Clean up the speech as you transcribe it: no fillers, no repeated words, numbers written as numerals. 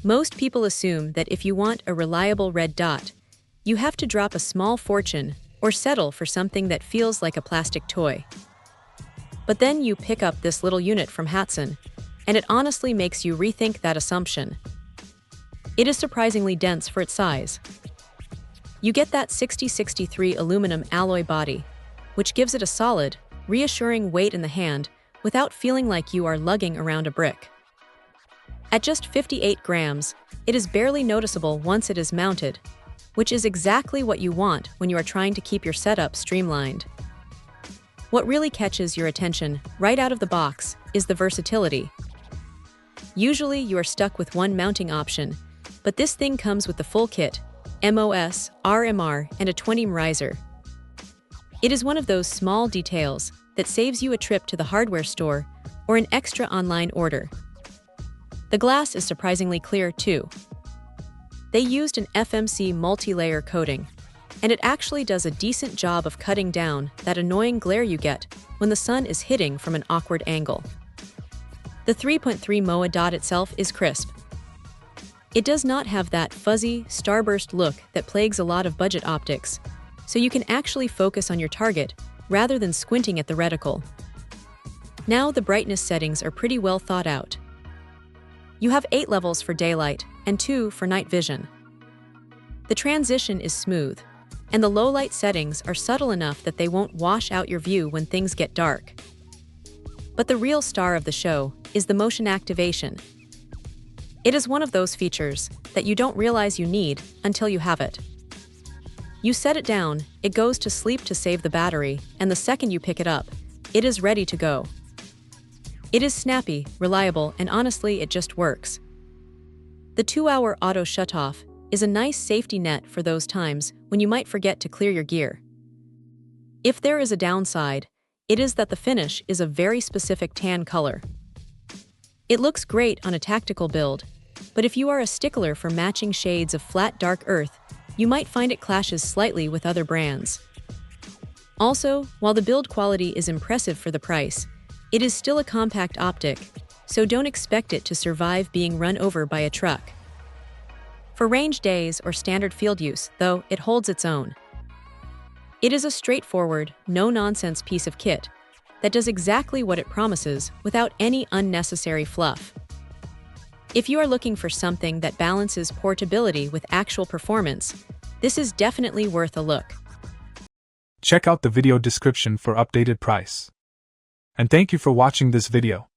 Most people assume that if you want a reliable red dot, you have to drop a small fortune or settle for something that feels like a plastic toy. But then you pick up this little unit from HATSEN, and it honestly makes you rethink that assumption. It is surprisingly dense for its size. You get that 6063 aluminum alloy body, which gives it a solid, reassuring weight in the hand without feeling like you are lugging around a brick. At just 58 grams, it is barely noticeable once it is mounted, which is exactly what you want when you are trying to keep your setup streamlined. What really catches your attention right out of the box is the versatility. Usually you are stuck with one mounting option, but this thing comes with the full kit, MOS, RMR, and a 20mm riser. It is one of those small details that saves you a trip to the hardware store or an extra online order. The glass is surprisingly clear too. They used an FMC multi-layer coating, and it actually does a decent job of cutting down that annoying glare you get when the sun is hitting from an awkward angle. The 3.3 MOA dot itself is crisp. It does not have that fuzzy, starburst look that plagues a lot of budget optics, so you can actually focus on your target rather than squinting at the reticle. Now the brightness settings are pretty well thought out. You have 8 levels for daylight and 2 for night vision. The transition is smooth, and the low light settings are subtle enough that they won't wash out your view when things get dark. But the real star of the show is the motion activation. It is one of those features that you don't realize you need until you have it. You set it down, it goes to sleep to save the battery, and the second you pick it up, it is ready to go. It is snappy, reliable, and honestly, it just works. The 2-hour auto shutoff is a nice safety net for those times when you might forget to clear your gear. If there is a downside, it is that the finish is a very specific tan color. It looks great on a tactical build, but if you are a stickler for matching shades of flat dark earth, you might find it clashes slightly with other brands. Also, while the build quality is impressive for the price, it is still a compact optic, so don't expect it to survive being run over by a truck. For range days or standard field use, though, it holds its own. It is a straightforward, no-nonsense piece of kit that does exactly what it promises without any unnecessary fluff. If you are looking for something that balances portability with actual performance, this is definitely worth a look. Check out the video description for updated price. And thank you for watching this video.